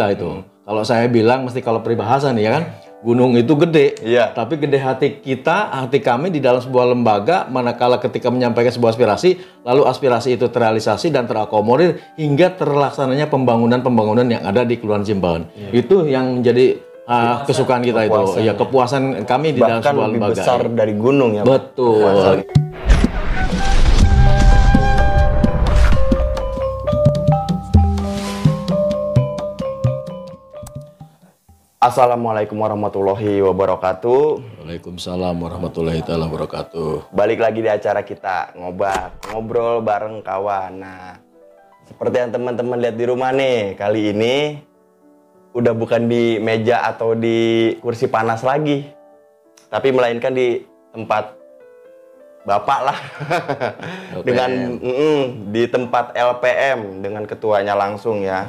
itu. Kalau saya bilang mesti kalau peribahasa nih ya kan, gunung itu gede, tapi gede hati kita, hati kami di dalam sebuah lembaga, manakala ketika menyampaikan sebuah aspirasi, lalu aspirasi itu terrealisasi dan terakomodir hingga terlaksananya pembangunan yang ada di Kelurahan Cimpaun. Itu yang menjadi kesukaan kita itu, ya kepuasan kami di dalam sebuah lembaga. Bahkan lebih besar dari gunung ya. Betul. Assalamualaikum warahmatullahi wabarakatuh. Waalaikumsalam warahmatullahi wabarakatuh. Balik lagi di acara kita ngobrol bareng kawan. Nah, seperti yang teman-teman lihat di rumah nih, kali ini udah bukan di meja atau di kursi panas lagi, tapi melainkan di tempat bapak lah. Dengan di tempat LPM dengan ketuanya langsung ya.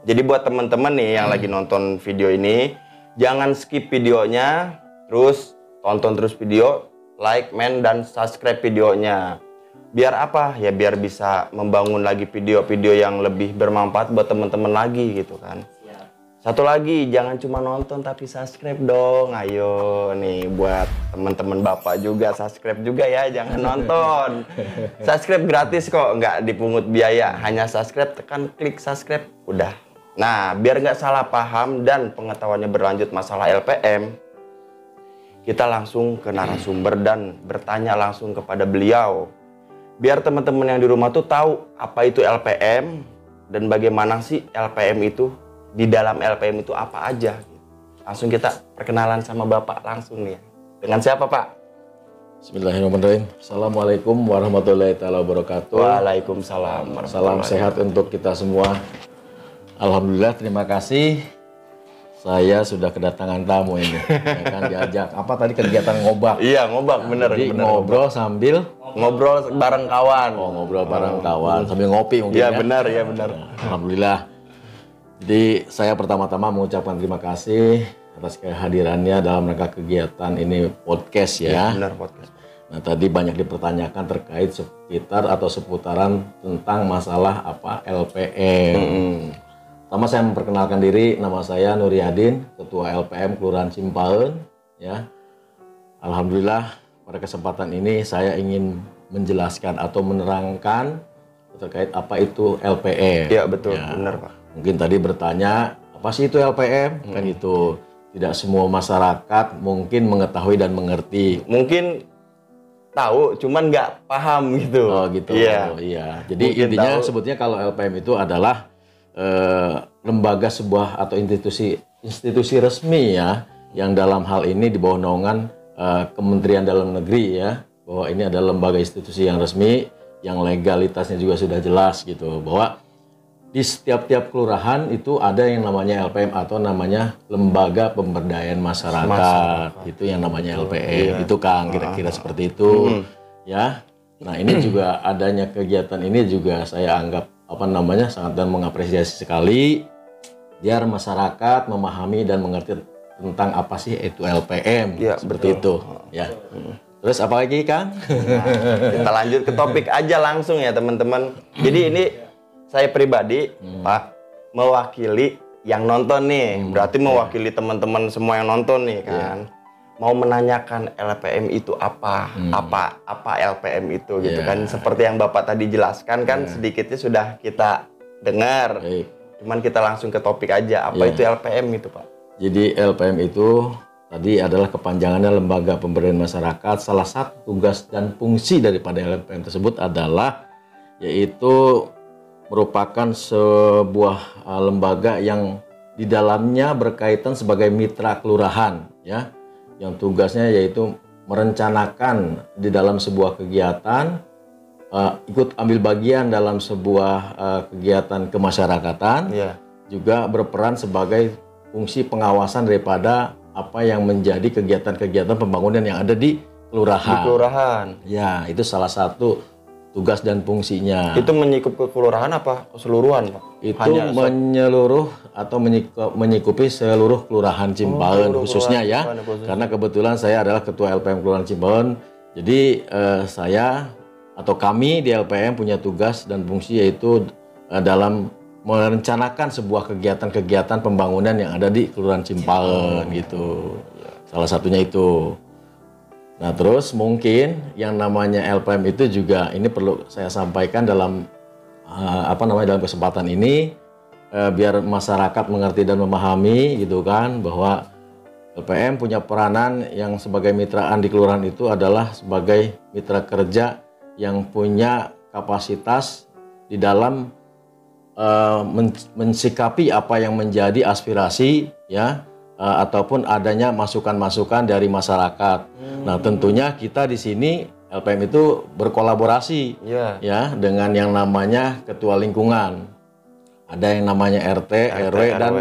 Jadi buat teman-teman nih yang lagi nonton video ini, jangan skip videonya, terus tonton terus video, like, dan subscribe videonya. Biar apa? Ya biar bisa membangun lagi video-video yang lebih bermanfaat buat teman-teman lagi gitu kan. Satu lagi, jangan cuma nonton tapi subscribe dong. Ayo nih buat teman-teman bapak juga subscribe juga ya, jangan nonton. Subscribe gratis kok, nggak dipungut biaya. Hanya subscribe, tekan klik subscribe, udah. Nah, biar nggak salah paham dan pengetahuannya berlanjut masalah LPM, kita langsung ke narasumber dan bertanya langsung kepada beliau. Biar teman-teman yang di rumah tuh tahu apa itu LPM dan bagaimana sih LPM itu, di dalam LPM itu apa aja. Langsung kita perkenalan sama Bapak langsung nih. Dengan siapa, Pak? Bismillahirrahmanirrahim. Assalamualaikum warahmatullahi wabarakatuh. Waalaikumsalam. Salam sehat untuk kita semua. Alhamdulillah, terima kasih. Saya sudah kedatangan tamu ini. Ya kan diajak apa tadi kegiatan ngobak? Iya, ngobak bener. Jadi ngobrol sambil ngobrol bareng kawan. Oh, ngobrol bareng kawan sambil ngopi mungkin ya. Ya. Benar. Alhamdulillah. Jadi saya pertama-tama mengucapkan terima kasih atas kehadirannya dalam rangka kegiatan ini podcast ya. Benar, podcast. Nah, tadi banyak dipertanyakan terkait sekitar atau seputaran tentang masalah apa LPM. Pertama saya memperkenalkan diri, nama saya Nuryadin, Ketua LPM Kelurahan Cimpaun. Ya, alhamdulillah pada kesempatan ini saya ingin menjelaskan atau menerangkan terkait apa itu LPM. Iya betul, ya. Benar Pak. Mungkin tadi bertanya apa sih itu LPM? Kan itu tidak semua masyarakat mungkin mengetahui dan mengerti. Mungkin tahu, cuman nggak paham gitu. Oh gitu. Iya. Jadi mungkin intinya sebutnya kalau LPM itu adalah lembaga sebuah atau institusi resmi ya, yang dalam hal ini di bawah naungan Kementerian Dalam Negeri ya, bahwa ini adalah lembaga institusi yang resmi, yang legalitasnya juga sudah jelas gitu, bahwa di setiap kelurahan itu ada yang namanya LPM atau namanya Lembaga Pemberdayaan Masyarakat. Itu yang namanya LPM. Itu Kang, kira-kira seperti itu ya. Nah, ini juga adanya kegiatan ini juga saya anggap sangat dan mengapresiasi sekali, biar masyarakat memahami dan mengerti tentang apa sih itu LPM ya, seperti betul. Itu ya. Terus apa lagi Kang? Nah, kita lanjut ke topik aja langsung ya teman-teman. Jadi ini saya pribadi Pak mewakili yang nonton nih, berarti mewakili teman-teman semua yang nonton nih kan. Mau menanyakan LPM itu apa LPM itu gitu kan, seperti yang Bapak tadi jelaskan kan, sedikitnya sudah kita dengar. Cuman kita langsung ke topik aja, apa itu LPM itu Pak? Jadi LPM itu tadi adalah kepanjangannya Lembaga Pemberdayaan Masyarakat. Salah satu tugas dan fungsi daripada LPM tersebut adalah yaitu merupakan sebuah lembaga yang di dalamnya berkaitan sebagai mitra kelurahan ya, yang tugasnya yaitu merencanakan di dalam sebuah kegiatan, ikut ambil bagian dalam sebuah kegiatan kemasyarakatan, juga berperan sebagai fungsi pengawasan daripada apa yang menjadi kegiatan-kegiatan pembangunan yang ada di kelurahan. Di kelurahan. Ya, itu salah satu tugas dan fungsinya. Itu menyikup ke kelurahan apa keseluruhan Pak? Itu menyeluruh atau menyikupi seluruh kelurahan Cimpaun khususnya ya. Karena kebetulan saya adalah ketua LPM Kelurahan Cimpaun. Jadi saya atau kami di LPM punya tugas dan fungsi yaitu dalam merencanakan sebuah kegiatan-kegiatan pembangunan yang ada di Kelurahan Cimpaen gitu. Salah satunya itu. Nah, terus mungkin yang namanya LPM itu juga ini perlu saya sampaikan dalam dalam kesempatan ini biar masyarakat mengerti dan memahami gitu kan, bahwa LPM punya peranan yang sebagai mitraan di kelurahan itu adalah sebagai mitra kerja yang punya kapasitas di dalam mensikapi apa yang menjadi aspirasi ya, ataupun adanya masukan-masukan dari masyarakat. Nah, tentunya kita di sini LPM itu berkolaborasi ya dengan yang namanya ketua lingkungan. Ada yang namanya RT, RW dan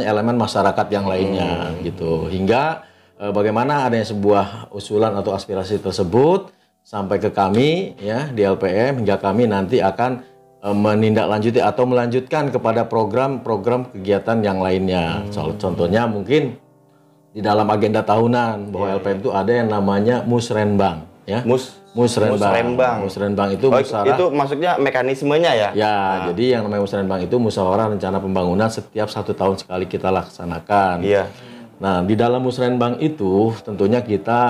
elemen masyarakat yang lainnya gitu. Hingga bagaimana adanya sebuah usulan atau aspirasi tersebut sampai ke kami ya di LPM, hingga kami nanti akan menindaklanjuti atau melanjutkan kepada program-program kegiatan yang lainnya. Contohnya mungkin di dalam agenda tahunan bahwa LPM itu ada yang namanya Musrenbang ya. Musrenbang itu musyawarah. Itu maksudnya mekanismenya ya? Ya, jadi yang namanya Musrenbang itu musyawarah rencana pembangunan setiap 1 tahun sekali kita laksanakan. Iya. Nah, di dalam Musrenbang itu tentunya kita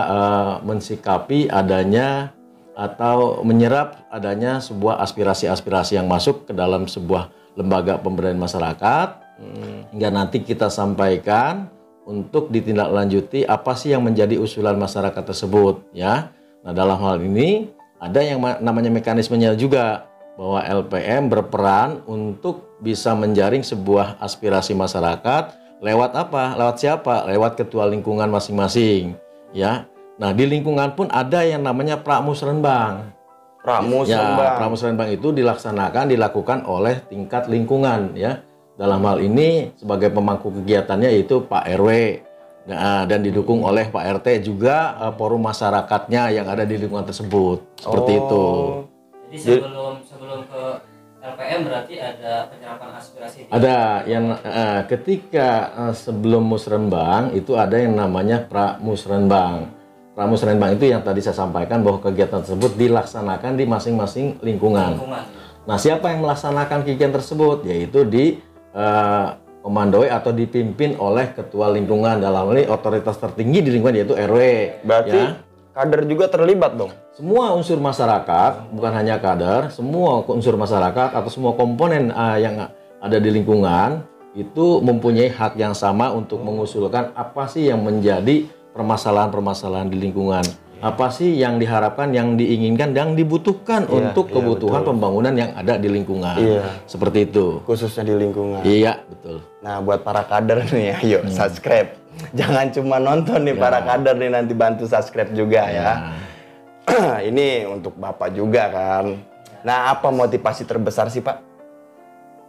mensikapi adanya atau menyerap adanya sebuah aspirasi-aspirasi yang masuk ke dalam sebuah lembaga pemberdayaan masyarakat, hingga nanti kita sampaikan untuk ditindaklanjuti apa sih yang menjadi usulan masyarakat tersebut ya. Nah, dalam hal ini ada yang namanya mekanismenya juga, bahwa LPM berperan untuk bisa menjaring sebuah aspirasi masyarakat lewat apa? Lewat siapa? Lewat ketua lingkungan masing-masing ya. Nah, di lingkungan pun ada yang namanya Pramusrenbang. Pramusrenbang itu dilakukan oleh tingkat lingkungan ya. Dalam hal ini sebagai pemangku kegiatannya yaitu Pak RW. Nah, dan didukung oleh Pak RT juga forum masyarakatnya yang ada di lingkungan tersebut. Seperti itu. Jadi sebelum ke LPM berarti ada penyerapan aspirasi. Ada yang ketika sebelum Musrenbang itu ada yang namanya Pramusrenbang. Pramusrenbang itu yang tadi saya sampaikan bahwa kegiatan tersebut dilaksanakan di masing-masing lingkungan. Nah, siapa yang melaksanakan kegiatan tersebut? Yaitu komandoi atau dipimpin oleh ketua lingkungan, dalam hal ini otoritas tertinggi di lingkungan yaitu RW. Berarti ya, kader juga terlibat dong? Semua unsur masyarakat, bukan hanya kader, semua unsur masyarakat atau semua komponen yang ada di lingkungan itu mempunyai hak yang sama untuk mengusulkan apa sih yang menjadi permasalahan-permasalahan di lingkungan. Apa sih yang diharapkan, yang diinginkan, yang dibutuhkan untuk kebutuhan pembangunan yang ada di lingkungan. Seperti itu. Khususnya di lingkungan. Iya, betul. Nah, buat para kader nih, ayo subscribe. Jangan cuma nonton nih para kader nih, nanti bantu subscribe juga ya. Ini untuk Bapak juga kan. Nah, apa motivasi terbesar sih, Pak?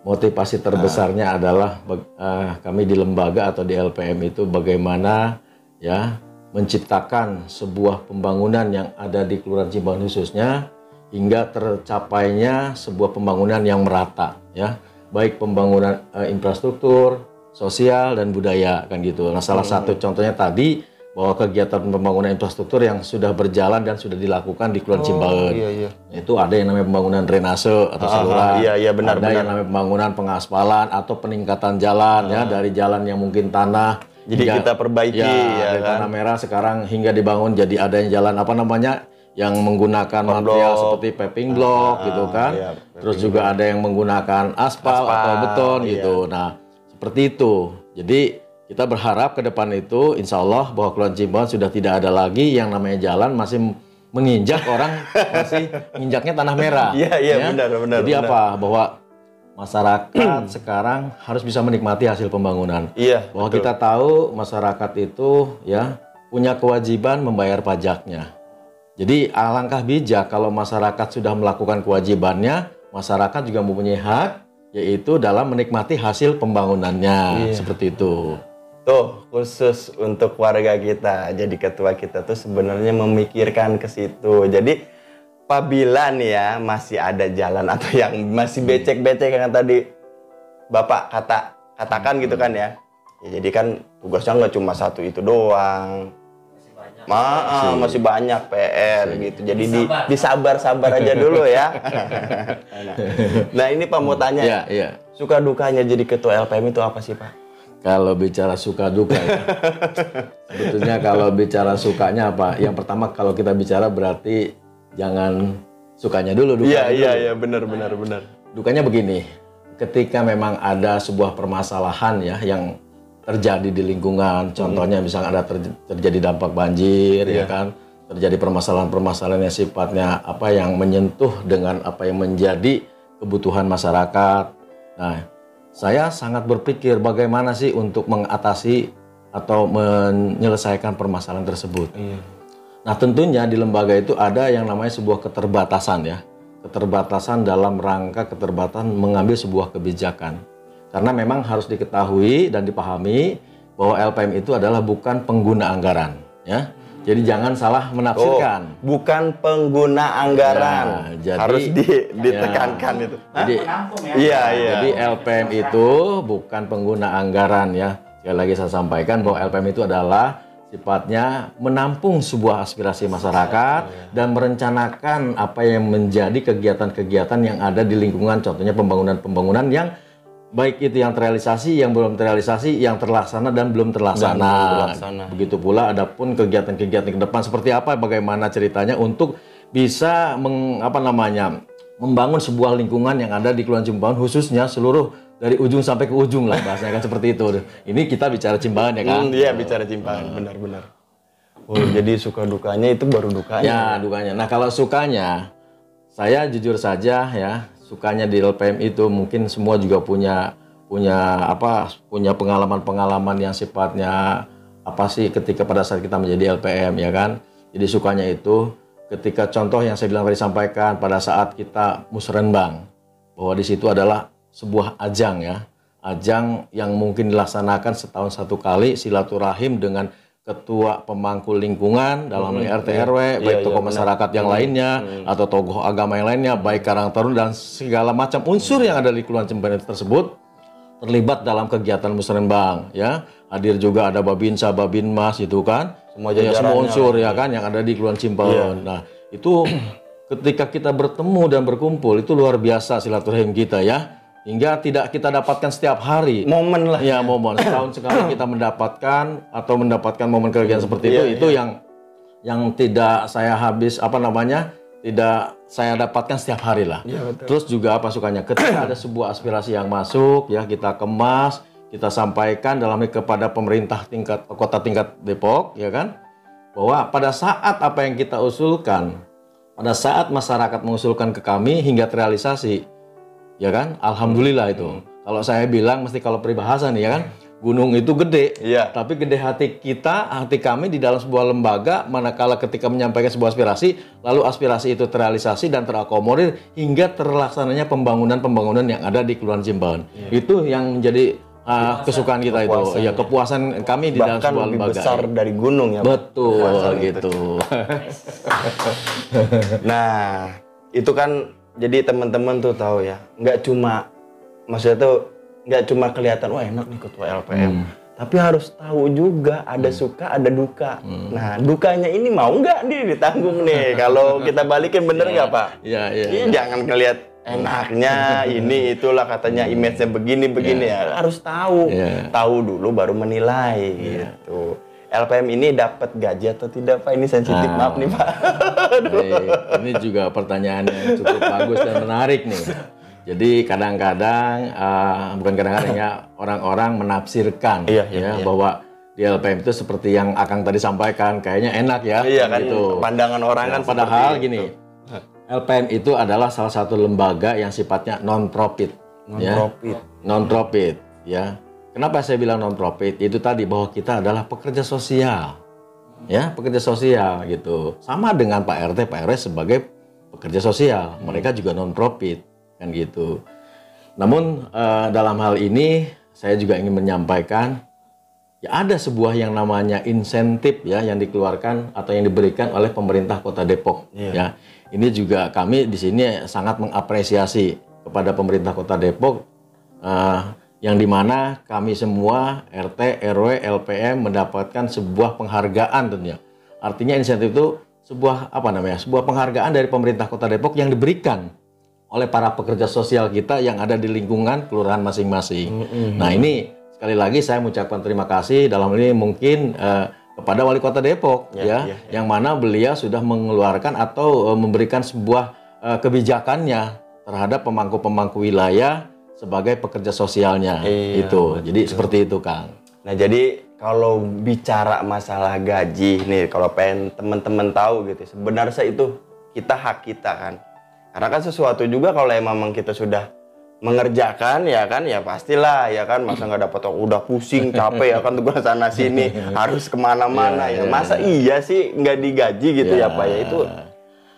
Motivasi terbesarnya adalah kami di lembaga atau di LPM itu bagaimana ya menciptakan sebuah pembangunan yang ada di Kelurahan Cimpaen khususnya hingga tercapainya sebuah pembangunan yang merata ya, baik pembangunan infrastruktur, sosial dan budaya kan gitu. Nah, salah satu contohnya tadi bahwa kegiatan pembangunan infrastruktur yang sudah berjalan dan sudah dilakukan di Kelurahan Cimpaen. Itu ada yang namanya pembangunan drainase atau saluran. Ada yang namanya pembangunan pengaspalan atau peningkatan jalan ya, dari jalan yang mungkin tanah. Jadi kita perbaiki ya dari tanah merah sekarang hingga dibangun jadi adanya jalan yang menggunakan material seperti paving block gitu kan. Terus juga ada yang menggunakan aspal atau beton gitu. Nah, seperti itu. Jadi kita berharap ke depan itu insya Allah bahwa Kelurahan Cimpaen sudah tidak ada lagi yang namanya jalan masih menginjak orang masih menginjaknya tanah merah. Iya, benar. Jadi apa? Bahwa masyarakat sekarang harus bisa menikmati hasil pembangunan. Bahwa kita tahu masyarakat itu ya punya kewajiban membayar pajaknya. Jadi alangkah bijak kalau masyarakat sudah melakukan kewajibannya, masyarakat juga mempunyai hak yaitu dalam menikmati hasil pembangunannya. Seperti itu. Tuh, khusus untuk warga kita. Jadi ketua kita tuh sebenarnya memikirkan ke situ. Jadi apabila nih ya masih ada jalan atau yang masih becek-becek yang tadi Bapak katakan gitu kan ya. Jadi kan tugasnya nggak cuma satu itu doang. Masih banyak PR gitu. Jadi disabar-sabar aja dulu ya. Nah ini Pak mau tanya, suka dukanya jadi ketua LPM itu apa sih Pak? Kalau bicara suka duka ya, sebetulnya kalau bicara sukanya apa? Yang pertama kalau kita bicara berarti jangan sukanya dulu, dukanya dulu. Iya, benar. Dukanya begini, ketika memang ada sebuah permasalahan ya yang terjadi di lingkungan, contohnya misalnya ada terjadi dampak banjir, ya kan, terjadi permasalahan-permasalahan yang sifatnya apa yang menyentuh dengan apa yang menjadi kebutuhan masyarakat. Nah, saya sangat berpikir bagaimana sih untuk mengatasi atau menyelesaikan permasalahan tersebut. Nah, tentunya di lembaga itu ada yang namanya sebuah keterbatasan ya, keterbatasan dalam rangka keterbatasan mengambil sebuah kebijakan. Karena memang harus diketahui dan dipahami bahwa LPM itu adalah bukan pengguna anggaran, ya. Jadi jangan salah menafsirkan. Bukan pengguna anggaran. Ya, jadi, harus ditekankan itu. Jadi, Jadi LPM itu bukan pengguna anggaran ya. Sekali lagi saya sampaikan bahwa LPM itu adalah sifatnya menampung sebuah aspirasi masyarakat dan merencanakan apa yang menjadi kegiatan-kegiatan yang ada di lingkungan, contohnya pembangunan-pembangunan yang baik itu yang terrealisasi, yang belum terrealisasi, yang terlaksana dan belum terlaksana. Begitu pula adapun kegiatan-kegiatan ke depan seperti apa, bagaimana ceritanya untuk bisa membangun sebuah lingkungan yang ada di Kelurahan Cimbangun, khususnya seluruh dari ujung sampai ke ujung lah bahasanya kan seperti itu. Ini kita bicara Cimbangun ya kan? Iya, bicara Cimbangun, benar-benar. Oh, jadi suka dukanya itu baru dukanya. Ya, dukanya. Nah, kalau sukanya, saya jujur saja ya, sukanya di LPM itu mungkin semua juga punya pengalaman-pengalaman yang sifatnya apa sih ketika pada saat kita menjadi LPM ya kan. Jadi sukanya itu ketika contoh yang saya bilang tadi sampaikan pada saat kita musrenbang, bahwa di situ adalah sebuah ajang ya, ajang yang mungkin dilaksanakan setahun satu kali silaturahim dengan ketua pemangku lingkungan dalam RT RW, baik tokoh masyarakat yang lainnya atau tokoh agama yang lainnya, baik Karang Taruna dan segala macam unsur yang ada di Kelurahan Cimbangun tersebut terlibat dalam kegiatan musrenbang ya. Hadir juga ada Babinsa, Babinmas itu kan, semua unsur ya kan yang ada di Kelurahan Cimbangun. Nah, itu ketika kita bertemu dan berkumpul itu luar biasa silaturahim kita ya. Hingga tidak kita dapatkan setiap hari. Momen lah. Ya, momen. Setahun sekali kita mendapatkan momen kegiatan seperti itu yang tidak saya tidak saya dapatkan setiap hari lah. Ya, terus juga apa sukanya ketika ada sebuah aspirasi yang masuk ya, kita kemas, kita sampaikan kepada pemerintah tingkat Depok ya kan, bahwa pada saat apa yang kita usulkan, pada saat masyarakat mengusulkan ke kami hingga terrealisasi ya kan, alhamdulillah itu. Kalau saya bilang mesti kalau peribahasa nih ya kan, gunung itu gede, tapi gede hati kami di dalam sebuah lembaga manakala ketika menyampaikan sebuah aspirasi, lalu aspirasi itu terrealisasi dan terakomodir hingga terlaksananya pembangunan yang ada di Kelurahan Cimbangun. Itu yang menjadi kesukaan kita itu. Ya, kepuasan kami di dalam sebuah lembaga. Bahkan lebih besar dari gunung ya. Betul gitu. Nah, itu kan jadi teman-teman tuh tahu ya, nggak cuma kelihatan wah enak nih ketua LPM, tapi harus tahu juga ada suka ada duka. Nah, dukanya ini mau nggak nih ditanggung nih kalau kita balikin, bener nggak Pak? Iya. Jangan ngelihat enaknya ini itulah katanya image-nya begini ya, harus tahu dulu baru menilai gitu. LPM ini dapat gaji atau tidak Pak? Ini sensitif, maaf nih Pak. Ini juga pertanyaan yang cukup bagus dan menarik nih. Jadi kadang-kadang, bukan kadang-kadang ya, orang-orang menafsirkan bahwa di LPM itu seperti yang Akang tadi sampaikan, kayaknya enak ya. Iya kan, gitu. Pandangan orang kan padahal gini, LPM itu adalah salah satu lembaga yang sifatnya non-profit. Non-profit ya. Kenapa saya bilang non-profit? Itu tadi bahwa kita adalah pekerja sosial, ya pekerja sosial gitu. Sama dengan Pak RT, Pak RW sebagai pekerja sosial, mereka juga non-profit kan gitu. Namun dalam hal ini saya juga ingin menyampaikan, ya ada sebuah yang namanya insentif ya yang dikeluarkan atau yang diberikan oleh pemerintah Kota Depok. Ya, ini juga kami di sini sangat mengapresiasi kepada pemerintah Kota Depok. Yang dimana kami semua RT, RW, LPM mendapatkan sebuah penghargaan tentunya Artinya insentif itu sebuah sebuah penghargaan dari pemerintah Kota Depok yang diberikan oleh para pekerja sosial kita yang ada di lingkungan kelurahan masing-masing. Nah, ini sekali lagi saya mengucapkan terima kasih dalam ini mungkin kepada Wali Kota Depok yang mana beliau sudah mengeluarkan atau memberikan sebuah kebijakannya terhadap pemangku-pemangku wilayah sebagai pekerja sosialnya. Jadi seperti itu, Kang. Nah, jadi kalau bicara masalah gaji nih, kalau pengen teman-teman tahu gitu, sebenarnya itu hak kita kan. Karena kan sesuatu juga kalau memang kita sudah mengerjakan ya kan, ya pastilah ya kan, masa nggak dapat udah pusing capek ya kan tugas sana sini harus kemana-mana ya. Masa iya sih nggak digaji gitu ya Pak ya, itu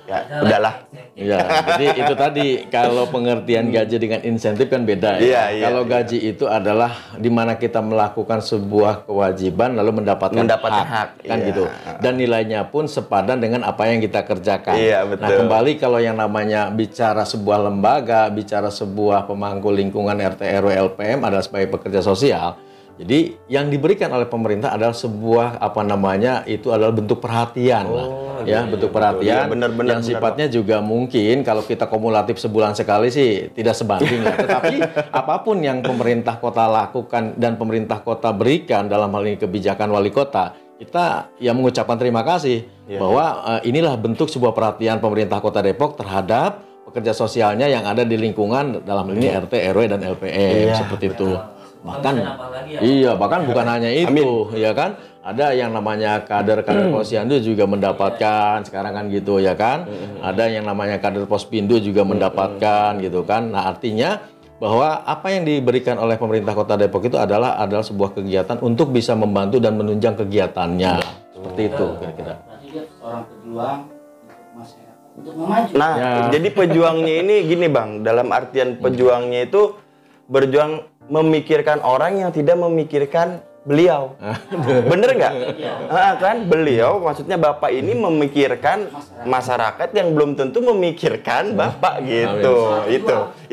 ya udahlah. Ya, jadi itu tadi kalau pengertian gaji dengan insentif kan beda ya. Kalau gaji itu adalah di mana kita melakukan sebuah kewajiban lalu mendapatkan hak kan gitu. Dan nilainya pun sepadan dengan apa yang kita kerjakan. Betul. Nah, kembali kalau yang namanya bicara sebuah lembaga, bicara sebuah pemangku lingkungan RT RW LPM adalah sebagai pekerja sosial. Jadi yang diberikan oleh pemerintah adalah sebuah itu adalah bentuk perhatian bentuk perhatian yang sifatnya juga mungkin kalau kita kumulatif sebulan sekali sih tidak sebanding lah. Tetapi apapun yang pemerintah kota lakukan dan pemerintah kota berikan dalam hal ini kebijakan wali kota, kita mengucapkan terima kasih bahwa inilah bentuk sebuah perhatian pemerintah Kota Depok terhadap pekerja sosialnya yang ada di lingkungan dalam hal ini RT RW dan LPM seperti itu. Bahkan bukan hanya itu, ya kan? Ada yang namanya kader Posyandu juga mendapatkan sekarang kan gitu ya kan? Ada yang namanya kader Pospindu juga mendapatkan gitu kan? Nah, artinya bahwa apa yang diberikan oleh pemerintah Kota Depok itu adalah sebuah kegiatan untuk bisa membantu dan menunjang kegiatannya. Seperti itu kira-kira. Berarti dia seorang pejuang untuk masyarakat, untuk memaju. Nah, jadi pejuangnya ini gini Bang, dalam artian pejuangnya itu berjuang memikirkan orang yang tidak memikirkan beliau. Bener nggak? Kan beliau maksudnya Bapak ini memikirkan masyarakat yang belum tentu memikirkan Bapak gitu.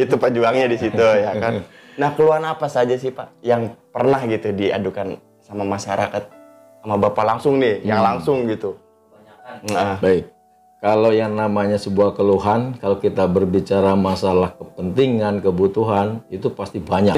Itu pejuangnya di situ ya kan. Nah, keluhan apa saja sih Pak yang pernah gitu diadukan sama masyarakat sama Bapak langsung nih, yang langsung gitu. Baik. Kalau yang namanya sebuah keluhan, kalau kita berbicara masalah kepentingan, kebutuhan, itu pasti banyak.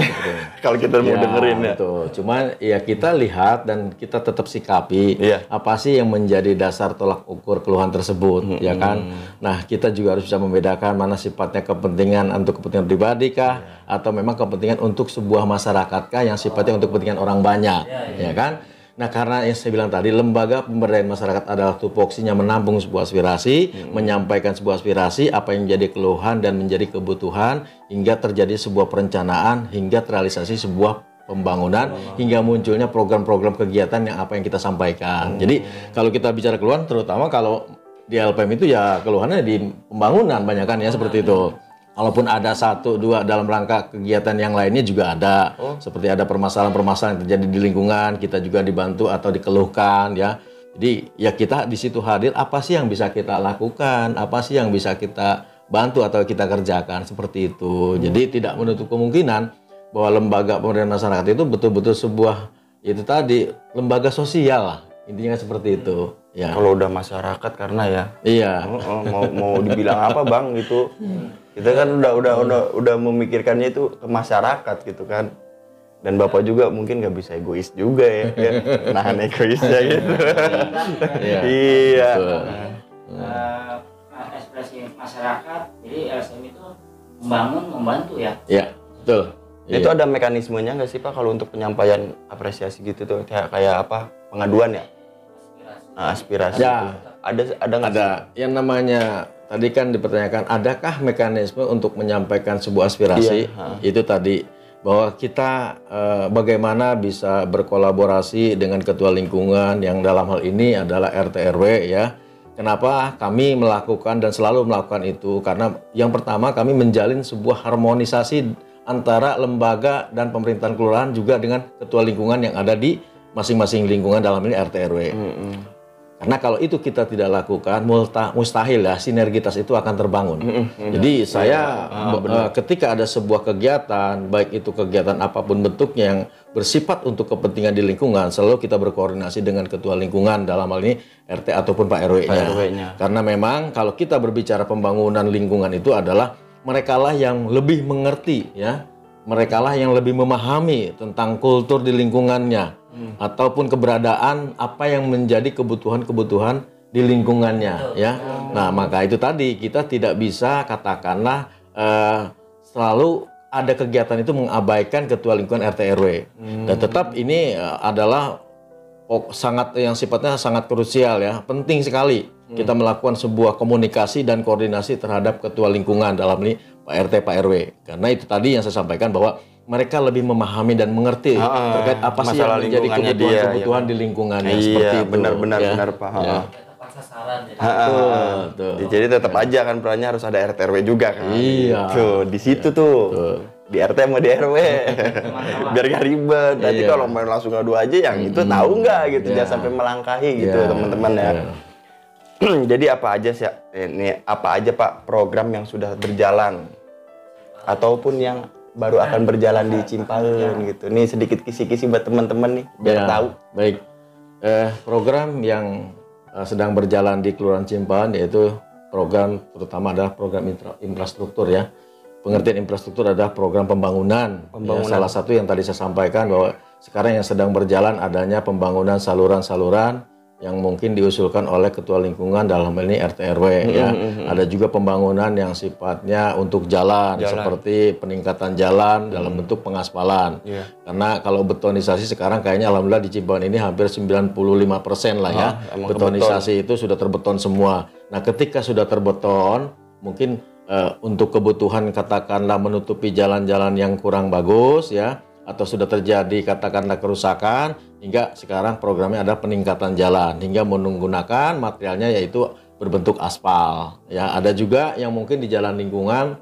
Kalau kita mau dengerin Itu. Cuman ya kita lihat dan kita tetap sikapi apa sih yang menjadi dasar tolak ukur keluhan tersebut, ya kan? Nah, kita juga harus bisa membedakan mana sifatnya kepentingan untuk kepentingan pribadi kah, atau memang kepentingan untuk sebuah masyarakat kah yang sifatnya untuk kepentingan orang banyak, ya kan? Nah, karena yang saya bilang tadi, lembaga pemberdayaan masyarakat adalah tupoksinya menampung sebuah aspirasi, menyampaikan sebuah aspirasi, apa yang menjadi keluhan dan menjadi kebutuhan, hingga terjadi sebuah perencanaan, hingga terrealisasi sebuah pembangunan, hingga munculnya program-program kegiatan yang apa yang kita sampaikan. Jadi, kalau kita bicara keluhan, terutama kalau di LPM itu ya keluhannya di pembangunan banyak kan ya, seperti itu. Kalaupun ada 1-2 dalam rangka kegiatan yang lainnya juga ada. Seperti ada permasalahan-permasalahan yang terjadi di lingkungan, kita juga dibantu atau dikeluhkan ya. Jadi ya kita di situ hadir, apa sih yang bisa kita lakukan, apa sih yang bisa kita bantu atau kita kerjakan, seperti itu. Jadi tidak menutup kemungkinan bahwa lembaga pemberdayaan masyarakat itu betul-betul sebuah itu tadi lembaga sosial lah. Intinya seperti itu. Ya. Kalau udah masyarakat karena ya. Iya. Mau dibilang apa Bang gitu. Kita kan udah memikirkannya itu ke masyarakat gitu kan. Dan Bapak juga mungkin nggak bisa egois juga ya. Nahan egoisnya gitu. Iya. Ekspresi masyarakat, jadi LSM itu membangun, membantu ya. Iya, betul. Itu ada mekanismenya nggak sih Pak kalau untuk penyampaian apresiasi gitu tuh kayak apa pengaduan ya? Aspirasi. Ya. Itu. Ada nggak? Ada. Yang namanya tadi kan dipertanyakan, adakah mekanisme untuk menyampaikan sebuah aspirasi? Itu tadi bahwa kita bagaimana bisa berkolaborasi dengan ketua lingkungan yang dalam hal ini adalah RT RW ya. Kenapa kami melakukan dan selalu melakukan itu? Karena yang pertama kami menjalin sebuah harmonisasi antara lembaga dan pemerintahan kelurahan juga dengan ketua lingkungan yang ada di masing-masing lingkungan dalam ini RT RW. Karena kalau itu kita tidak lakukan, mustahil ya sinergitas itu akan terbangun. Jadi saya ketika ada sebuah kegiatan, baik itu kegiatan apapun bentuknya yang bersifat untuk kepentingan di lingkungan, selalu kita berkoordinasi dengan ketua lingkungan, dalam hal ini RT ataupun Pak RW-nya. Karena memang kalau kita berbicara pembangunan lingkungan itu adalah merekalah yang lebih mengerti ya. Merekalah yang lebih memahami tentang kultur di lingkungannya ataupun keberadaan apa yang menjadi kebutuhan-kebutuhan di lingkungannya ya. Nah, maka itu tadi kita tidak bisa katakanlah selalu ada kegiatan itu mengabaikan ketua lingkungan RT RW. Dan tetap ini adalah sangat yang sifatnya sangat krusial ya. Penting sekali kita melakukan sebuah komunikasi dan koordinasi terhadap ketua lingkungan, dalam ini Pak RT, Pak RW. Karena itu tadi yang saya sampaikan bahwa mereka lebih memahami dan mengerti terkait apa sih yang menjadi kebutuhan-kebutuhan di lingkungannya. Seperti itu. Benar Pak. Tepat sasaran. Jadi tetap aja kan perannya harus ada RT RW juga kan. Iya. Tuh, di situ tuh. Di RT sama di RW. Biar gak ribet. Nanti kalau main langsung ngadu aja yang itu tahu nggak gitu. Jangan sampai melangkahi gitu teman-teman ya. Jadi apa aja sih ini Pak program yang sudah berjalan ataupun yang baru akan berjalan di Cimpaheun gitu. Nih sedikit kisi-kisi buat teman-teman nih biar tahu. Baik. Program yang sedang berjalan di Kelurahan Cimpaheun yaitu program terutama adalah program infrastruktur ya. Pengertian infrastruktur adalah program pembangunan. Ya, salah satu yang tadi saya sampaikan bahwa sekarang yang sedang berjalan adanya pembangunan saluran-saluran yang mungkin diusulkan oleh ketua lingkungan, dalam hal ini RT RW ya. Ada juga pembangunan yang sifatnya untuk jalan. Seperti peningkatan jalan dalam bentuk pengaspalan. Karena kalau betonisasi sekarang kayaknya alhamdulillah di Cimpaheun ini hampir 95% lah ya. Betonisasi itu sudah terbeton semua. Nah, ketika sudah terbeton, mungkin untuk kebutuhan katakanlah menutupi jalan-jalan yang kurang bagus ya, atau sudah terjadi katakanlah kerusakan, hingga sekarang programnya ada peningkatan jalan hingga menggunakan materialnya yaitu berbentuk aspal ya. Ada juga yang mungkin di jalan lingkungan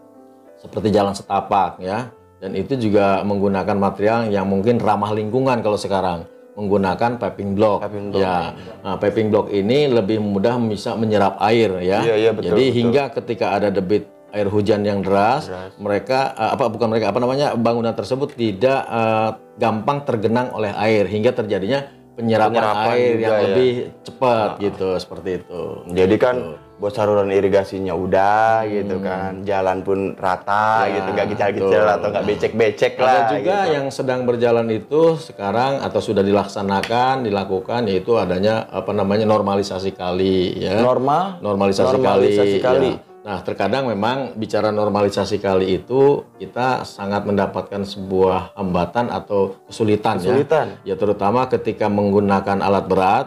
seperti jalan setapak ya, dan itu juga menggunakan material yang mungkin ramah lingkungan kalau sekarang menggunakan paving block. Ya. Nah, paving block ini lebih mudah bisa menyerap air ya. Jadi hingga ketika ada debit air hujan yang deras. Mereka bangunan tersebut tidak gampang tergenang oleh air hingga terjadinya penyerapan air yang lebih cepat gitu, seperti itu. Jadi kan buat saluran irigasinya udah gitu kan, jalan pun rata gitu, nggak kecil-kecil atau nggak becek-becek lah. Ada juga gitu. yang sedang berjalan itu sekarang atau sudah dilakukan yaitu adanya normalisasi kali ya. Normalisasi kali. Ya. Nah, terkadang memang bicara normalisasi kali itu kita sangat mendapatkan sebuah hambatan atau kesulitan. Ya terutama ketika menggunakan alat berat.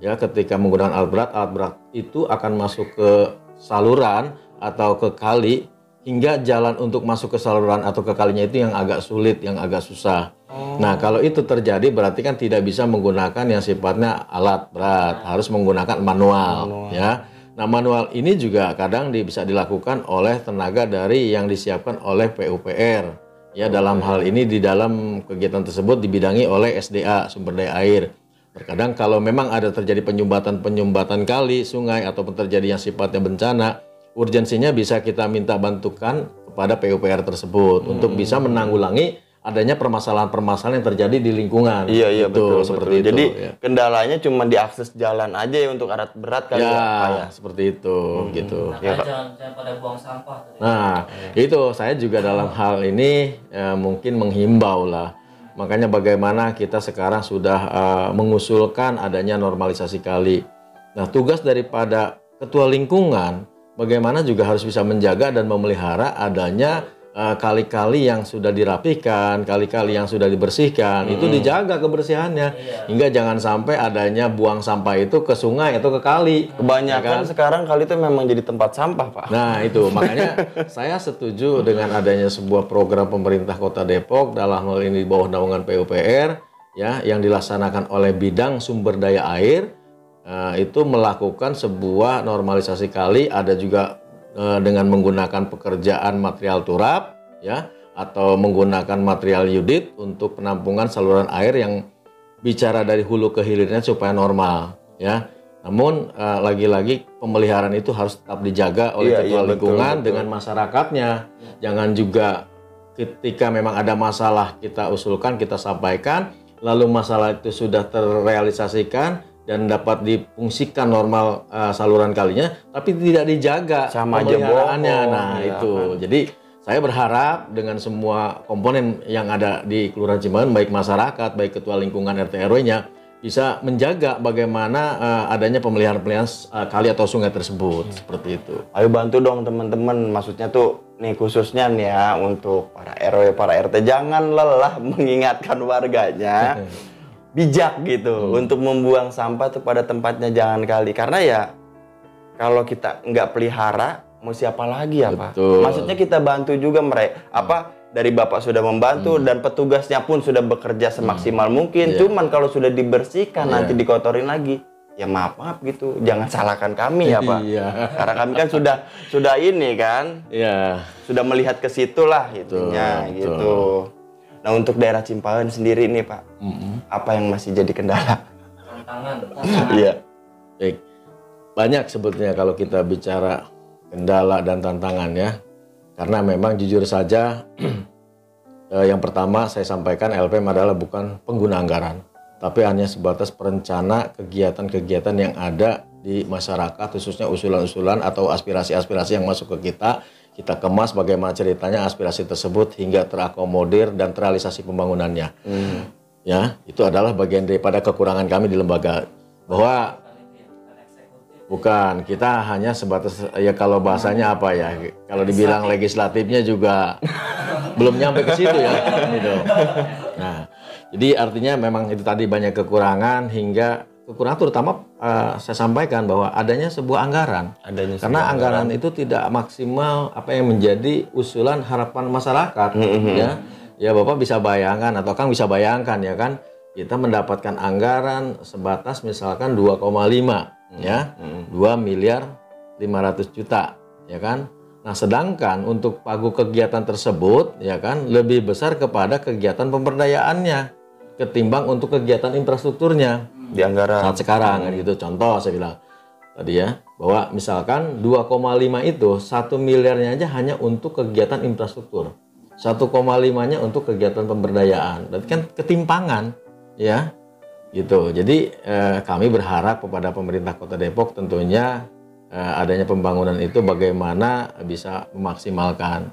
Ya, ketika menggunakan alat berat itu akan masuk ke saluran atau ke kali, hingga jalan untuk masuk ke saluran atau ke kalinya itu yang agak sulit, yang agak susah. Nah, kalau itu terjadi berarti kan tidak bisa menggunakan yang sifatnya alat berat, harus menggunakan manual. Ya. Nah, manual ini juga kadang bisa dilakukan oleh tenaga dari yang disiapkan oleh PUPR. Ya, dalam hal ini di dalam kegiatan tersebut dibidangi oleh SDA, sumber daya air. Terkadang kalau memang ada terjadi penyumbatan kali, sungai ataupun terjadi yang sifatnya bencana, urgensinya bisa kita minta bantukan kepada PUPR tersebut untuk bisa menanggulangi adanya permasalahan-permasalahan yang terjadi di lingkungan. Iya, betul. Seperti itu. Jadi kendalanya cuma diakses jalan aja ya untuk alat berat kali ya. Seperti itu gitu. Jangan pada buang sampah. Nah, itu saya juga dalam hal ini mungkin menghimbau lah. Makanya bagaimana kita sekarang sudah mengusulkan adanya normalisasi kali. Nah, tugas daripada ketua lingkungan bagaimana juga harus bisa menjaga dan memelihara adanya kali-kali yang sudah dirapihkan, kali-kali yang sudah dibersihkan, itu dijaga kebersihannya. Hingga jangan sampai adanya buang sampah itu ke sungai atau ke kali. Kebanyakan sekarang kali itu memang jadi tempat sampah, Pak. Nah, itu makanya saya setuju dengan adanya sebuah program pemerintah Kota Depok dalam hal ini di bawah naungan PUPR ya, yang dilaksanakan oleh bidang sumber daya air, itu melakukan sebuah normalisasi kali. Ada juga dengan menggunakan pekerjaan material turap ya, atau menggunakan material yudit untuk penampungan saluran air yang bicara dari hulu ke hilirnya supaya normal ya. Namun lagi-lagi pemeliharaan itu harus tetap dijaga oleh ketua lingkungan betul. dengan masyarakatnya. Jangan juga ketika memang ada masalah kita usulkan, kita sampaikan, lalu masalah itu sudah terrealisasikan dan dapat difungsikan normal saluran kalinya, tapi tidak dijaga Sama aja pemeliharaannya. bohong, Nah ya itu, jadi saya berharap dengan semua komponen yang ada di Kelurahan Cimahan, baik masyarakat, baik ketua lingkungan RT RW-nya, bisa menjaga bagaimana adanya pemeliharaan kali atau sungai tersebut, seperti itu. Ayo bantu dong teman-teman, maksudnya tuh nih khususnya nih ya untuk para RW, para RT, jangan lelah mengingatkan warganya bijak gitu untuk membuang sampah tuh pada tempatnya, jangan kali, karena ya kalau kita nggak pelihara mau siapa lagi ya Pak? Betul. Maksudnya kita bantu juga mereka dari Bapak sudah membantu dan petugasnya pun sudah bekerja semaksimal mungkin. Cuman kalau sudah dibersihkan nanti dikotorin lagi, ya maaf gitu, jangan salahkan kami ya Pak. Karena kami kan sudah ini kan, sudah melihat ke situ lah itunya gitu. Nah untuk daerah Cimpahan sendiri nih Pak, apa yang masih jadi kendala? Tantangan. Iya. Baik, banyak sebetulnya kalau kita bicara kendala dan tantangan ya. Karena memang jujur saja, yang pertama saya sampaikan LPM adalah bukan pengguna anggaran, tapi hanya sebatas perencana kegiatan-kegiatan yang ada di masyarakat, khususnya usulan-usulan atau aspirasi-aspirasi yang masuk ke kita kemas bagaimana ceritanya aspirasi tersebut hingga terakomodir dan terrealisasi pembangunannya. Ya, itu adalah bagian daripada kekurangan kami di lembaga, bahwa bukan, kita hanya sebatas, ya kalau bahasanya apa ya, kalau dibilang legislatifnya juga belum nyampe ke situ ya. Gitu. Nah, jadi artinya memang itu tadi banyak kekurangan, hingga kekurangan terutama saya sampaikan bahwa adanya sebuah anggaran. Karena anggaran itu tidak maksimal apa yang menjadi usulan harapan masyarakat. Ya Bapak bisa bayangkan atau Kang bisa bayangkan ya kan, kita mendapatkan anggaran sebatas misalkan 2,5 ya, 2 miliar 500 juta ya kan. Nah sedangkan untuk pagu kegiatan tersebut ya kan lebih besar kepada kegiatan pemberdayaannya ketimbang untuk kegiatan infrastrukturnya di anggaran saat sekarang kan gitu. Contoh saya bilang tadi ya, bahwa misalkan 2,5 itu 1 miliarnya aja hanya untuk kegiatan infrastruktur, 1,5-nya untuk kegiatan pemberdayaan. Berarti kan ketimpangan ya gitu. Jadi kami berharap kepada pemerintah Kota Depok tentunya adanya pembangunan itu bagaimana bisa memaksimalkan.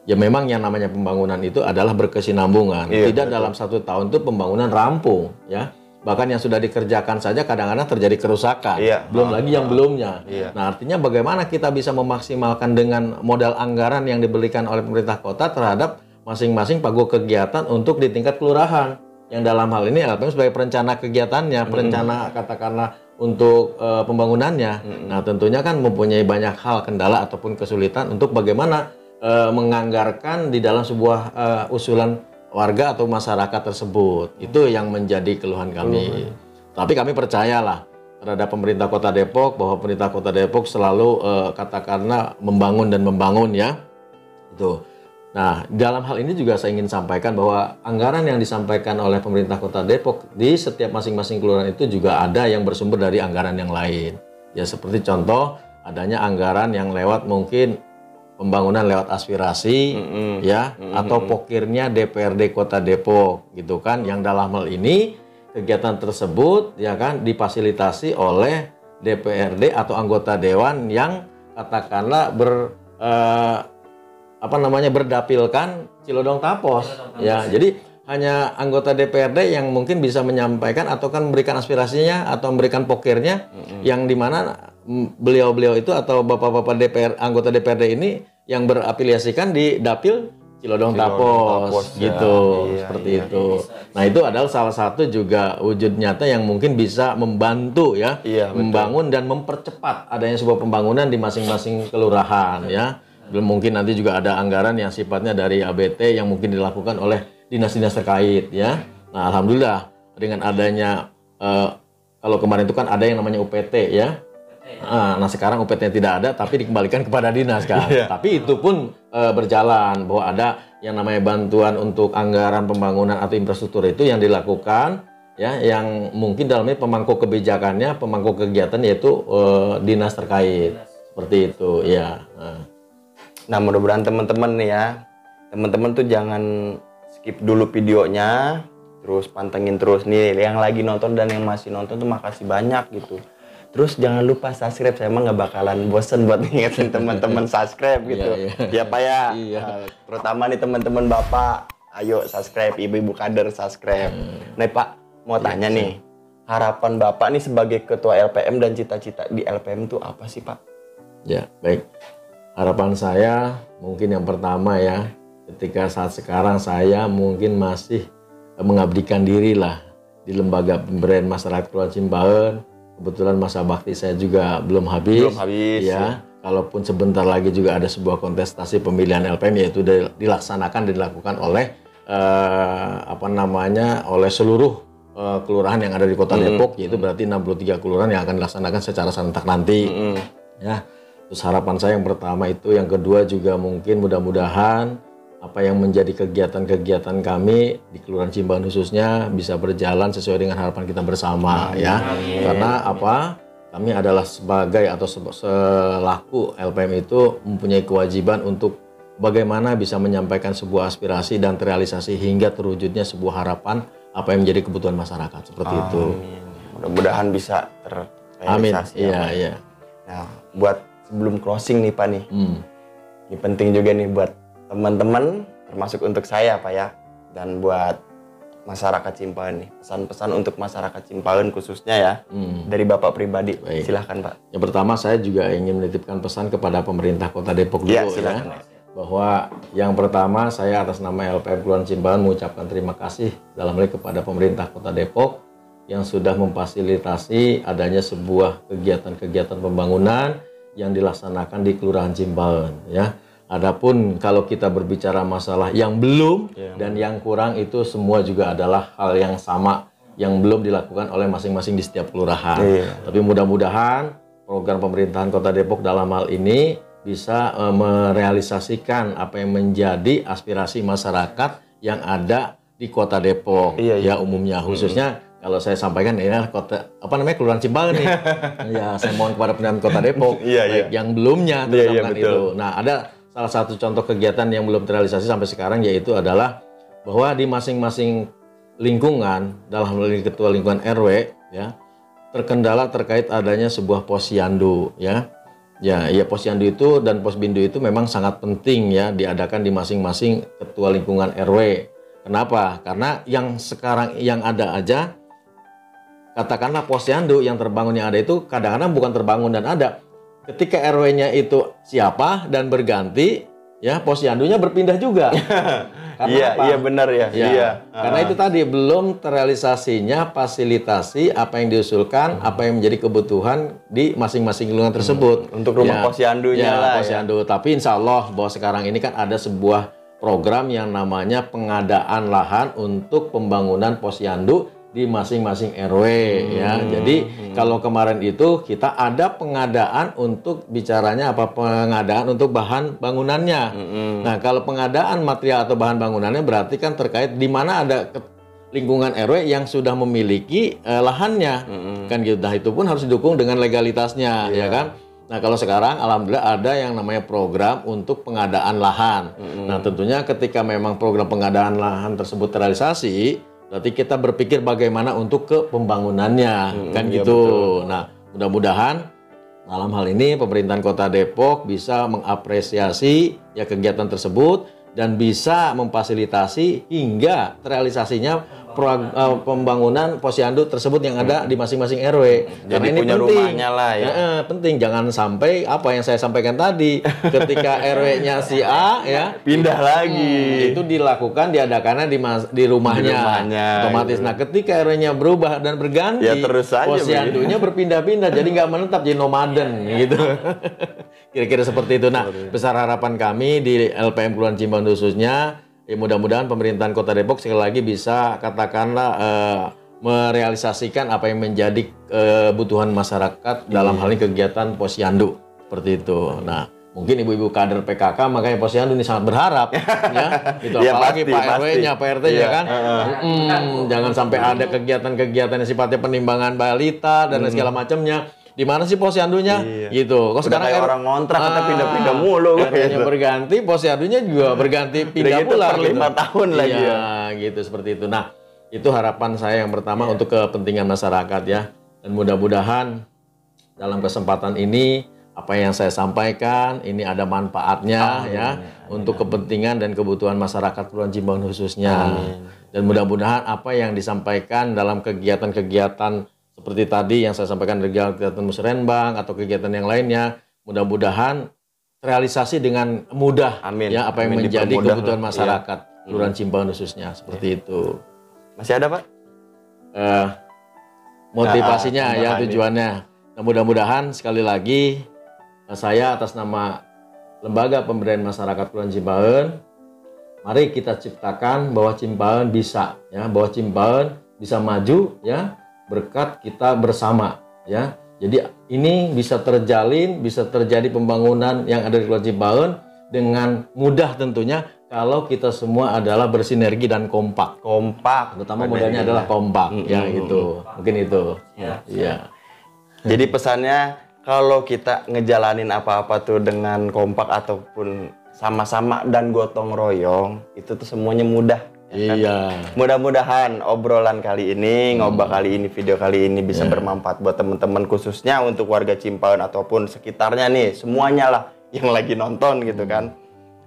Ya memang yang namanya pembangunan itu adalah berkesinambungan. Tidak dalam 1 tahun itu pembangunan rampung ya. Bahkan yang sudah dikerjakan saja kadang-kadang terjadi kerusakan. Belum lagi yang belumnya. Nah artinya bagaimana kita bisa memaksimalkan dengan modal anggaran yang diberikan oleh pemerintah kota terhadap masing-masing pagu kegiatan untuk di tingkat kelurahan. Yang dalam hal ini LPM sebagai perencana kegiatannya, perencana katakanlah untuk pembangunannya. Nah tentunya kan mempunyai banyak hal kendala ataupun kesulitan untuk bagaimana menganggarkan di dalam sebuah usulan warga atau masyarakat tersebut. Itu yang menjadi keluhan kami. Tapi kami percayalah terhadap pemerintah Kota Depok, bahwa pemerintah Kota Depok selalu katakanlah membangun dan membangun ya. Itu. Nah, dalam hal ini juga saya ingin sampaikan bahwa anggaran yang disampaikan oleh pemerintah Kota Depok di setiap masing-masing kelurahan itu juga ada yang bersumber dari anggaran yang lain. Ya seperti contoh adanya anggaran yang lewat mungkin pembangunan lewat aspirasi ya atau pokirnya DPRD Kota Depok gitu kan, yang dalam hal ini kegiatan tersebut ya kan difasilitasi oleh DPRD atau anggota dewan yang katakanlah berdapilkan Cilodong Tapos ya. Jadi hanya anggota DPRD yang mungkin bisa menyampaikan atau kan memberikan aspirasinya atau memberikan pokirnya, yang dimana beliau-beliau itu atau bapak-bapak anggota DPRD ini yang berafiliasikan di Dapil Cilodong Tapos gitu, seperti itu. Nah itu adalah salah satu juga wujud nyata yang mungkin bisa membantu ya, membangun dan mempercepat adanya sebuah pembangunan di masing-masing kelurahan ya. Belum mungkin nanti juga ada anggaran yang sifatnya dari ABT yang mungkin dilakukan oleh dinas-dinas terkait ya. Nah alhamdulillah dengan adanya kalau kemarin itu kan ada yang namanya UPT ya. Nah sekarang UPT tidak ada tapi dikembalikan kepada dinas kan. Tapi itu pun berjalan, bahwa ada yang namanya bantuan untuk anggaran pembangunan atau infrastruktur itu yang dilakukan ya yang mungkin dalamnya pemangku kebijakannya, pemangku kegiatan yaitu dinas terkait. Seperti itu ya. Nah, mudah-mudahan teman-teman nih ya, teman-teman tuh jangan skip dulu videonya, terus pantengin terus nih yang lagi nonton dan yang masih nonton tuh makasih banyak gitu. Terus jangan lupa subscribe, saya emang nggak bakalan bosen buat ngingetin teman-teman subscribe gitu. Ya Pak ya. Nah, terutama nih teman-teman Bapak, ayo subscribe, ibu-ibu kader subscribe. Nih Pak, mau tanya nih, harapan Bapak nih sebagai ketua LPM dan cita-cita di LPM itu apa sih Pak? Ya, baik. Harapan saya mungkin yang pertama ya, ketika saat sekarang saya mungkin masih mengabdikan diri lah di lembaga pemberdayaan masyarakat Kelurahan Cimbaen. Kebetulan masa bakti saya juga belum habis. Ya. Kalaupun sebentar lagi juga ada sebuah kontestasi pemilihan LPM yaitu dilaksanakan dan dilakukan oleh oleh seluruh kelurahan yang ada di Kota Depok, yaitu berarti 63 kelurahan yang akan dilaksanakan secara serentak nanti. Ya. Terus harapan saya yang pertama itu, yang kedua juga mungkin mudah-mudahan apa yang menjadi kegiatan-kegiatan kami di Kelurahan Cimbaen khususnya bisa berjalan sesuai dengan harapan kita bersama. Ya. Karena kami adalah sebagai atau selaku LPM itu mempunyai kewajiban untuk bagaimana bisa menyampaikan sebuah aspirasi dan terrealisasi hingga terwujudnya sebuah harapan apa yang menjadi kebutuhan masyarakat seperti itu. Mudah-mudahan bisa terrealisasi. Amin. Iya. Nah, buat sebelum closing nih Pak nih, ini penting juga nih buat teman-teman, termasuk untuk saya Pak ya, dan buat masyarakat Cimbaen nih, pesan-pesan untuk masyarakat Cimbaen khususnya ya, dari Bapak pribadi. Baik. Silahkan Pak. Yang pertama saya juga ingin menitipkan pesan kepada pemerintah Kota Depok dulu Silahkan, ya, bahwa yang pertama saya atas nama LPM Kelurahan Cimbaen mengucapkan terima kasih dalam hal ini kepada pemerintah Kota Depok yang sudah memfasilitasi adanya sebuah kegiatan-kegiatan pembangunan yang dilaksanakan di Kelurahan Cimbaen ya. Adapun kalau kita berbicara masalah yang belum dan yang kurang, itu semua juga adalah hal yang sama yang belum dilakukan oleh masing-masing di setiap kelurahan. Tapi mudah-mudahan program pemerintahan Kota Depok dalam hal ini bisa merealisasikan apa yang menjadi aspirasi masyarakat yang ada di Kota Depok ya umumnya, khususnya kalau saya sampaikan ini Kelurahan Cimbaen nih. Ya, saya mohon kepada pimpinan Kota Depok baik yang belumnya teruskan itu. Nah, ada salah satu contoh kegiatan yang belum terrealisasi sampai sekarang, yaitu adalah bahwa di masing-masing lingkungan, dalam hal ini ketua lingkungan RW ya, terkendala terkait adanya sebuah posyandu ya. Ya, posyandu itu dan posbindu itu memang sangat penting ya diadakan di masing-masing ketua lingkungan RW. Kenapa? Karena yang sekarang yang ada aja, katakanlah posyandu yang terbangun yang ada itu kadang-kadang bukan terbangun dan ada. Ketika RW-nya itu siapa dan berganti, ya posyandunya berpindah juga. Iya benar ya. Karena itu tadi belum terrealisasinya fasilitasi apa yang diusulkan, apa yang menjadi kebutuhan di masing-masing lingkungan tersebut. Untuk rumah posyandunya lah. Posyandu. Tapi insya Allah bahwa sekarang ini kan ada sebuah program yang namanya pengadaan lahan untuk pembangunan posyandu di masing-masing RW ya. Jadi kalau kemarin itu kita ada pengadaan untuk bicaranya pengadaan untuk bahan bangunannya. Nah, kalau pengadaan material atau bahan bangunannya berarti kan terkait di mana ada lingkungan RW yang sudah memiliki lahannya. Kan gitu. Nah, itu pun harus didukung dengan legalitasnya ya kan. Nah, kalau sekarang alhamdulillah ada yang namanya program untuk pengadaan lahan. Nah, tentunya ketika memang program pengadaan lahan tersebut terrealisasi, berarti kita berpikir bagaimana untuk ke pembangunannya, kan gitu. Betul. Nah, mudah-mudahan dalam hal ini pemerintahan Kota Depok bisa mengapresiasi ya kegiatan tersebut dan bisa memfasilitasi hingga terrealisasinya pembangunan posyandu tersebut yang ada di masing-masing RW. Jadi karena ini punya penting. Rumahnya lah ya. Penting, jangan sampai apa yang saya sampaikan tadi, ketika RW-nya si A ya pindah lagi. Itu dilakukan diadakannya di rumahnya. Otomatis. Gitu. Nah, ketika RW-nya berubah dan berganti, ya terus saja posyandunya berpindah-pindah, jadi nggak menetap, jadi nomaden gitu. Kira-kira seperti itu. Nah, besar harapan kami di LPM Kelurahan Cimbaen khususnya, ya mudah-mudahan pemerintahan Kota Depok sekali lagi bisa katakanlah merealisasikan apa yang menjadi kebutuhan masyarakat dalam hal ini kegiatan posyandu seperti itu. Nah, mungkin ibu-ibu kader PKK, makanya Posyandu ini sangat berharap ya, gitu. Ya, Apalagi pasti, Pak RW-nya, Pak RT-nya Iya. kan. Jangan sampai ada kegiatan-kegiatan yang sifatnya penimbangan balita dan segala macamnya. Di mana sih Posyandunya? Iya. Gitu. Kok Udah sekarang kayak orang ngontrak, kata pindah-pindah mulu. RT-nya berganti, Posyandunya juga berganti pindah gitu pula per 5 tahun lagi iya, ya. gitu seperti itu. Nah, itu harapan saya yang pertama untuk kepentingan masyarakat ya. Dan mudah-mudahan dalam kesempatan ini apa yang saya sampaikan ini ada manfaatnya ya untuk kepentingan dan kebutuhan masyarakat Kelurahan Cimbauan khususnya. Dan mudah-mudahan apa yang disampaikan dalam kegiatan-kegiatan seperti tadi yang saya sampaikan dari kegiatan musrenbang atau kegiatan yang lainnya, mudah-mudahan realisasi dengan mudah. Amin. Ya, apa yang Amin, menjadi dipermudah kebutuhan lah. masyarakat Kelurahan Cimbauan khususnya seperti itu. Masih ada, Pak? Motivasinya ya, tambahannya. tujuannya. Nah, mudah-mudahan sekali lagi saya atas nama Lembaga Pemberdayaan Masyarakat Kelurahan Cimbauan, mari kita ciptakan bahwa Cimbauan bisa ya, bahwa Cimbauan bisa maju ya berkat kita bersama ya. Jadi ini bisa terjalin, bisa terjadi pembangunan yang ada di Kelurahan Cimbauan dengan mudah tentunya kalau kita semua adalah bersinergi dan kompak. Kompak. Terutama modalnya adalah kompak ya gitu. Mungkin itu. Iya. Jadi pesannya kalau kita ngejalanin apa-apa tuh dengan kompak ataupun sama-sama dan gotong royong, itu tuh semuanya mudah. Ya kan? Iya. Mudah-mudahan obrolan kali ini, ngobak kali ini, video kali ini bisa bermanfaat buat teman-teman khususnya untuk warga Cimbauan ataupun sekitarnya nih, semuanya lah yang lagi nonton gitu kan.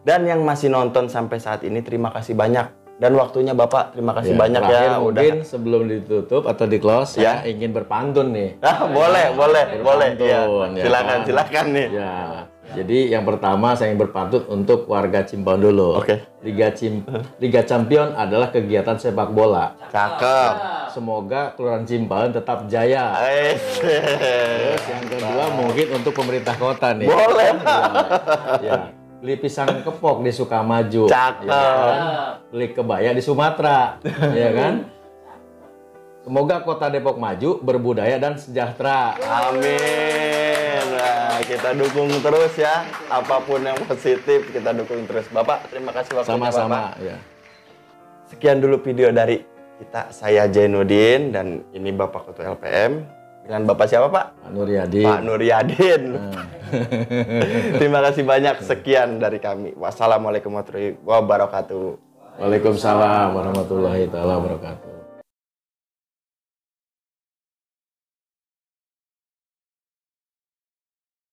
Dan yang masih nonton sampai saat ini terima kasih banyak. Dan waktunya Bapak terima kasih banyak Terakhir ya mungkin sebelum ditutup atau di close Ya. saya ingin berpantun nih. boleh. Ya. Berpantun, ya Silakan nih. Ya. Jadi yang pertama saya ingin berpantun untuk warga Cimbauan dulu. Oke. Liga Champion adalah kegiatan sepak bola. Cakep. Semoga Kelurahan Cimbauan tetap jaya. Terus yang kedua mungkin untuk pemerintah kota nih. Boleh. Ya. Beli pisang kepok di Sukamaju. Cakep. Ya kan? Beli kebaya di Sumatera. Ya kan? Semoga kota Depok maju, berbudaya dan sejahtera. Amin. Nah, kita dukung terus ya. Apapun yang positif kita dukung terus. Bapak, terima kasih waktunya Bapak. Sama-sama. Ya. Sekian dulu video dari kita. Saya Jainuddin dan ini Bapak Ketua LPM. Dengan Bapak siapa, Pak? Pak Nuryadi. Pak Nuryadin. Terima kasih banyak. Sekian dari kami. Wassalamualaikum warahmatullahi wabarakatuh. Waalaikumsalam warahmatullahi taala wabarakatuh.